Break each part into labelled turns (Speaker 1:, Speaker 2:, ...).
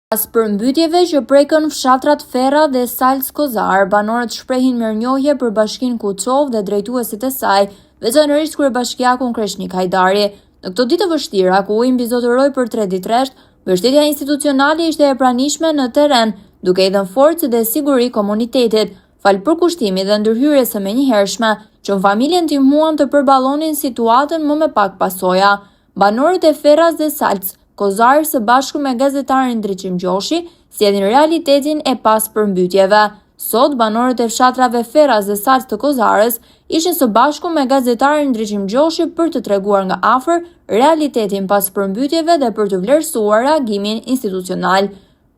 Speaker 1: Pas përmbytjeve që prekën fshatrat Ferra dhe Salcë-Kozar, banorët shprehin mirënjohje për Bashkinë Kuçov dhe drejtuesit e saj, veçanërisht kryebashkiakun Kreshnik Hajdari. Në këto ditë të vështira, ku u mbizotëroi për 3 ditë rresht, mbështetja institucionale ishte e pranishme në terren, duke i dhënë forcë dhe siguri komunitetit, fal përkushtimit dhe ndërhyrjes së menjëhershme, që familjen ndihmuan të përballonin situatën më me pak pasoja. Banorët e Ferras dhe Salcë-Kozar së bashku me gazetarin Ndriçim Gjoshi sjellin realitetin e pas përmbytjeve. Sot banorët e fshatrave Ferras dhe Salcë të Kozarës ishin së bashku me gazetarin Ndriçim Gjoshi për të treguar nga afër realitetin pas përmbytjeve dhe për të vlerësuar reagimin institucional.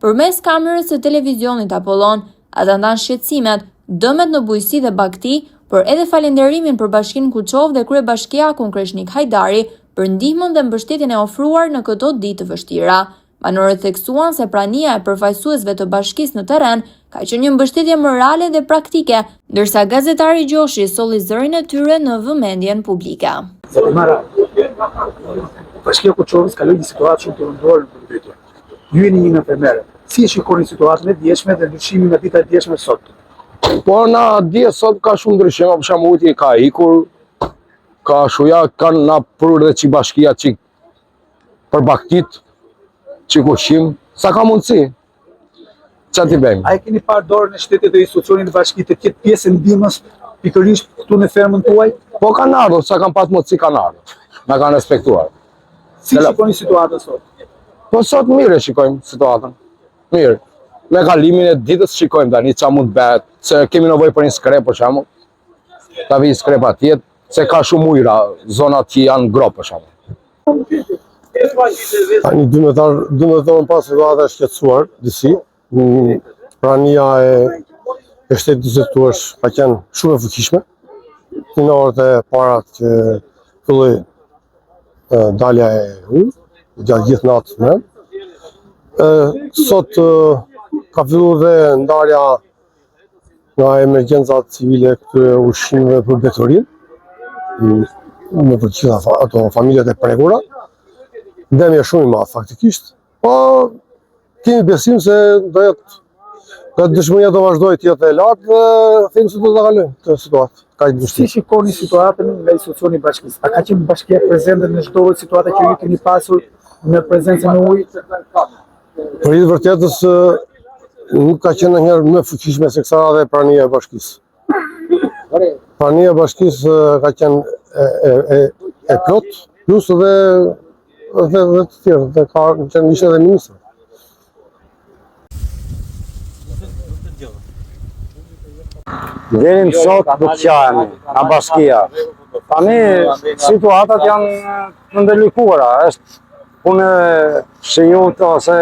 Speaker 1: Përmes kamerës së televizionit Apollon, ata ndan shqetësimet, dëmet në bujqësi dhe bagti, por edhe falënderimin për Bashkinë Kuçov dhe kryebashkiakun Kreshnik Hajdari për ndihmën dhe mbështetjen e ofruar në këto ditë të vështira. Banorët theksuan se prania e përfaqësuesve të bashkisë në terren ka qenë një mbështetje morale dhe praktike, ndërsa gazetari Gjoshi solli zërin e tyre në vëmendjen publike.
Speaker 2: Bashkia Kuçovës kaloi një situatë shumë të rëndore në përmbytje. Ju jeni një infermer. Si e shikoni situatën e djeshme dhe ndryshimin nga dita e djeshme sot?
Speaker 3: Po na dje sot ka shumë ndryshime, për shembull ka ikur, ka shuja, kanë na prur dhe që bashkia që për baktit, që kushim, sa ka mundësi, që t'i bëjmë.
Speaker 2: A e keni parë dorën e shtetit dhe institucionit të bashkit të këtë pjesë e ndihmës pikërisht këtu në fermën tuaj?
Speaker 3: Po kanë ardhur, sa kanë patë mundësi kanë ardhur, na kanë respektuar.
Speaker 2: Si shikoni situatën sot?
Speaker 3: Po sot mirë e shikojmë situatën, mirë. Me kalimin e ditës shikojmë tani ç'a mund bëhet, se kemi nevojë për një skrep për shembull. Ta vi skrep atje, se ka shumë ujëra, zonat që janë grop për shembull.
Speaker 4: Tani 12 orë pas situata është shqetësuar disi. Prania e shtetit të zëtuash ka qenë shumë e fuqishme. Në orët e para që filloi dalja e ujit, gjatë gjithë natës. Sot ka filluar dhe ndarja nga emergjencat civile këtyre ushqimeve për betorin, me për gjitha ato familjet e prekura. Demi është shumë i madh faktikisht, po kemi besim se do jetë dëshmëria do vazhdojë të jetë e lartë dhe themi se do ta kalojmë këtë situatë.
Speaker 2: Si shikoni situatën nga institucioni i bashkisë? A ka qenë bashkia prezente në çdo situatë që ju keni pasur në prezencën e ujit?
Speaker 4: Për i vërtetës nuk ka qenë ndonjëherë më fuqishme se kësa dhe prania e bashkisë. Prania e bashkisë ka qenë e plot, plus dhe të tjerë, dhe ka qenë ishte edhe ministër.
Speaker 5: Deri më sot do të qajemi nga bashkia. Tani situatat janë të ndërlikuara, është punë shënjut ose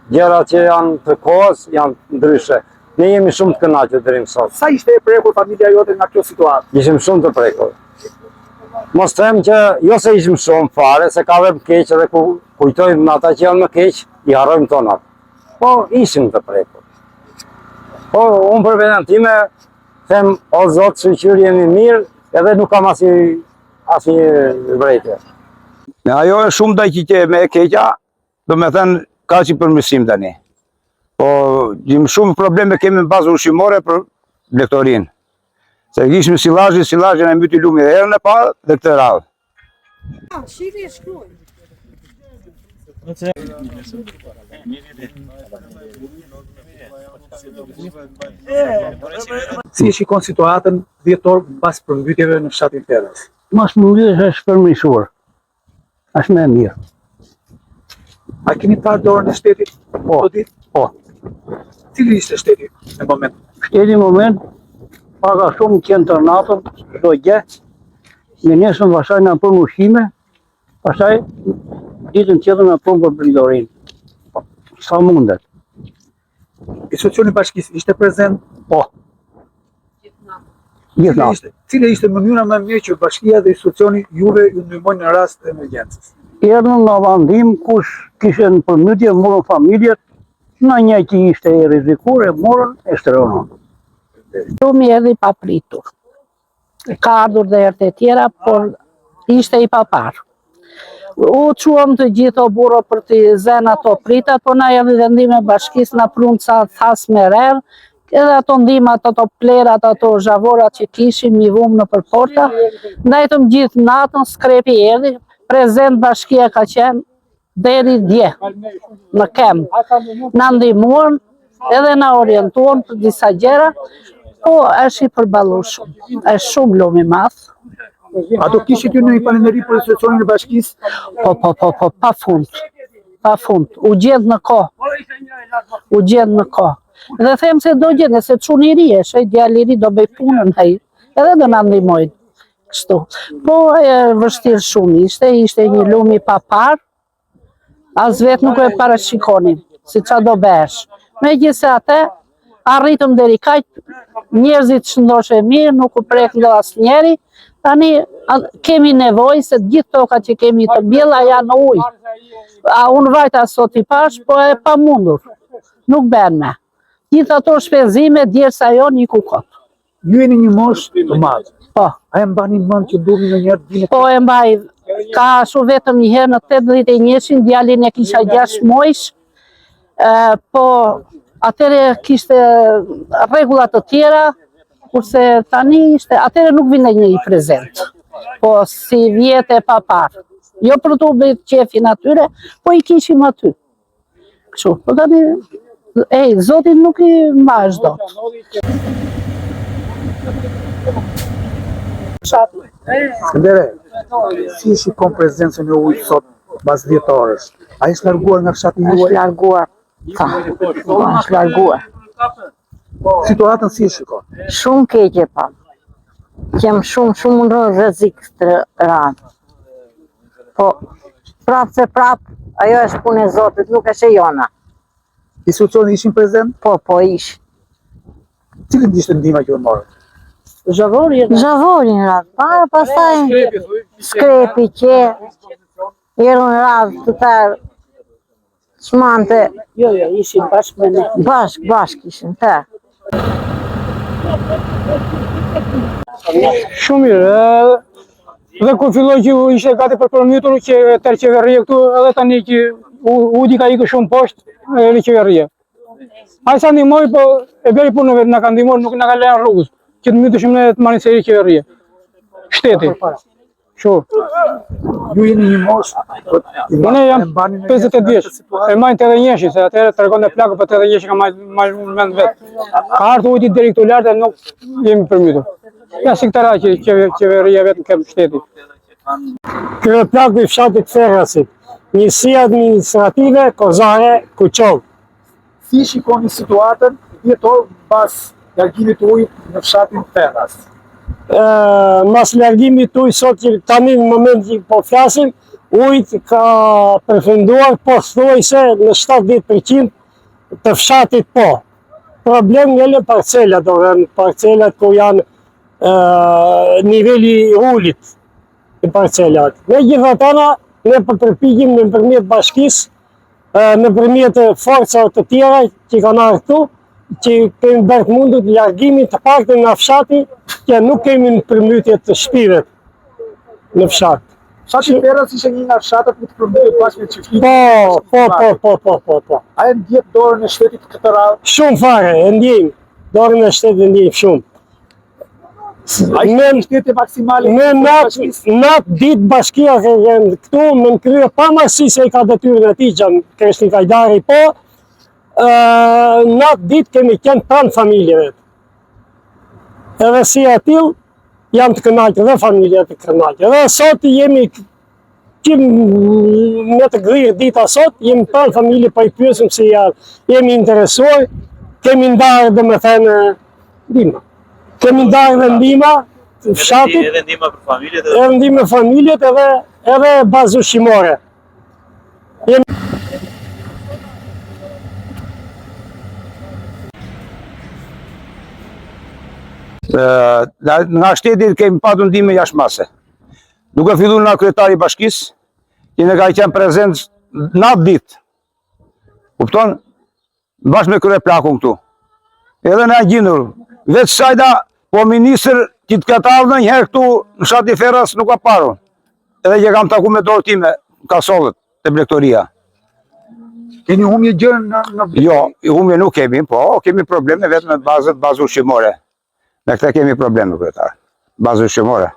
Speaker 5: gjëra që janë të kohës, janë ndryshe. Ne jemi shumë të kënaqur deri më sot.
Speaker 2: Sa ishte e prekur familja jote nga kjo situatë?
Speaker 5: Ishim shumë të prekur. Mos them që jo se ishim shumë fare, se ka dhe më keq edhe kujtojmë në ata që janë më keq, i harrojmë tonat. Po ishim të prekur. Po unë për veten time them o Zot, shoqëri jemi mirë, edhe nuk kam asnjë vërejtje.
Speaker 6: Ajo është shumë daqitje me e keqa, do me thënë ka që përmirësim tani. Po shumë probleme kemi në bazë ushqimore për lektorin. Se kishim silazhin e mbyti lumi dhe herën e parë dhe këtë radhë.
Speaker 2: Si shikon situatën 10 orë pas përmbytjeve në fshatin Ferras?
Speaker 7: Mas përmbytjes është përmirësuar. Është më e mirë.
Speaker 2: A keni parë dorën e shtetit?
Speaker 7: Po.
Speaker 2: Cili ishte shteti në moment?
Speaker 7: Shteti në moment, paka shumë qenë të natën, do gjë, me nesën pasaj në për ushqime, pasaj ditën tjetër në për brindorin. Sa mundet.
Speaker 2: Institucioni i bashkisë ishte prezent?
Speaker 7: Po. Gjithë natë.
Speaker 2: Cila ishte mënyra më e mirë që bashkia dhe institucioni juve ju ndihmojnë në rast të emergjencës?
Speaker 7: Erdhën nga vendim kush kishte në përmbytje, morën familjet, në një që ishte e rrezikur, e morën e shtërëron.
Speaker 8: Shumë edhe i papritur. Ka ardhur dhe herë të tjera, por ishte i papar. U quam të gjithë o burro për të zënë ato pritat, po na erdhi vendime bashkisë na prunë ca thas me rrë, edhe ato ndihmat, ato plerat, ato zhavorat që kishim, i vum në përporta, ndajtëm gjithë natën, skrepi erdhi, prezent bashkia ka qenë deri dje, në kem. Na ndihmuan, edhe na orientuan për disa gjëra, po është i përballuar shumë, është shumë lum i madh.
Speaker 2: Ato kishit ju në një falënderi për institucionin e bashkisë?
Speaker 8: Po, pa fund, u gjendë në kohë. Dhe them se do gjendë, se çuni i ri është, djali i ri do bëj punën ai, edhe do na ndihmojnë. Kështu. Po e vështirë shumë ishte një lum i papar, as vetë nuk e parashikonin, si çfarë do bësh. Megjithëse atë arritëm deri kaq, njerëzit shëndoshë mirë, nuk u prek nga asnjëri. Tani kemi nevojë se gjithë tokat që kemi të mbjella janë ujë. Unë vajta sot i pash, po e pamundur. Nuk bën me. Gjithë ato shpenzime djersa jo një kukot.
Speaker 2: Ju jeni një moshë të madhe.
Speaker 8: Po.
Speaker 2: A e mbani mend që duhemi ndonjëherë të vinë?
Speaker 8: Po e mbaj. Ka ashu vetëm një herë në 81-shin, djalin e kisha 6 muajsh. Po atëre kishte rregullat të tjera. Kurse tani ishte, atëre nuk vinte një prezent, po si vjetë e papar. Jo për të bëjt qefin atyre, po i kishim aty. Kështu, po tani, Zotin nuk i mbash dot.
Speaker 2: Skëndere, si shikon prezencën e ujit sot pas 10 orësh? A është larguar nga fshati juaj?
Speaker 8: Është larguar, është larguar.
Speaker 2: Situatën si e shikon?
Speaker 9: Shumë keqe pa. Kem shumë në rrezik të ranë. Po, prap, ajo është punë e Zotit, nuk është e jona.
Speaker 2: Institucionet ishin prezent?
Speaker 9: Po, ish.
Speaker 2: Cilën ishte ndihma që u morën?
Speaker 9: Zhavorin radhë, pastaj skrepi që erdhën radhë të tërë çmante.
Speaker 8: Jo, ishin bashkë me ne.
Speaker 9: Bashk ishin, tërë.
Speaker 7: Shumë mirë, dhe kur filloj që ishte gati për përmytur që tërë qeveria këtu, edhe tani që Udi ka ikë shumë poshtë e qeveria. Ai sa ndihmoi, po e bëri punën vetë, na ka ndihmuar, nuk na ka lënë rrugës, që të myteshim ne të marrin seri qeveria. Shteti. Shumë.
Speaker 2: Ju jeni një moshë?
Speaker 7: Unë jam 58 vjeç. E majnë 81-shin, se atëherë tregon e plakë, po 81-shin ka marrë mend vetë. Ka ardhur Udi deri këtu lart, nuk jemi përmytur. Ja si këtëra që qeveria vetë në shteti.
Speaker 4: Kjo e plaku i fshatit Ferrasit, njësia administrative Kozare Kuqov.
Speaker 2: Si shikoni situatën 10 orë pas largimit të ujit në fshatin Ferras?
Speaker 4: Mas largimit të ujit sot që tani në moment që po flasim, ujit ka përfunduar pothuajse në 70% të fshatit po. Problem ngele parcelat, parcelat ku janë niveli i ullit i parcelat. Me gjitha tëna, ne përpiqim nëpërmjet bashkisë, nëpërmjet forcave të tjera që kanë ardhur këtu, që kemi bërë mundur largimin të paktën nga fshati, që nuk kemi në përmytje të shpiret në fshat.
Speaker 2: Fshati Ferras ishte një nga fshatat më të përmbytur pas me çiftlinë.
Speaker 4: Po.
Speaker 2: A e ndjet dorën e shtetit këtë radhë?
Speaker 4: Shumë fare, e ndjejmë. Dorën e shtetit ndjejmë shumë.
Speaker 2: A ishte shteti maksimale?
Speaker 4: Me natë ditë bashkia këtu me në krye pavarësi se i ka detyrën e tij që Kreshni Kajdari, po natë ditë kemi qenë pranë familjeve. Edhe si atill jam të kënaqur dhe familja të kënaqur. Edhe sot jemi me të grirë dita sot, jemi pranë familje, po i pyesim si jemi interesuar, kemi ndarë domethënë ndihmë. Kemi ndarë dhe ndihma të fshatit.
Speaker 10: Edhe ndihma për familjet.
Speaker 4: Edhe ndihmë për familjet edhe bazë ushqimore.
Speaker 6: Nga shtetit kemi patur ndihmë jashtëmase. Duke filluar nga kryetari i bashkisë, që ne ka qenë prezent natë ditë. Kupton? Bashkë me kryeplakun këtu. Edhe na gjindur. Vetë sajda, po ministër që të këtë ardhë një herë këtu në fshati Ferras nuk ka parun. Edhe që kam taku me dorë time, ka sollët te blegtoria.
Speaker 2: Keni humje gjë në
Speaker 6: Jo, humje nuk kemi, po kemi probleme vetëm me bazë ushqimore. Me këtë kemi probleme kryetar. Bazë ushqimore.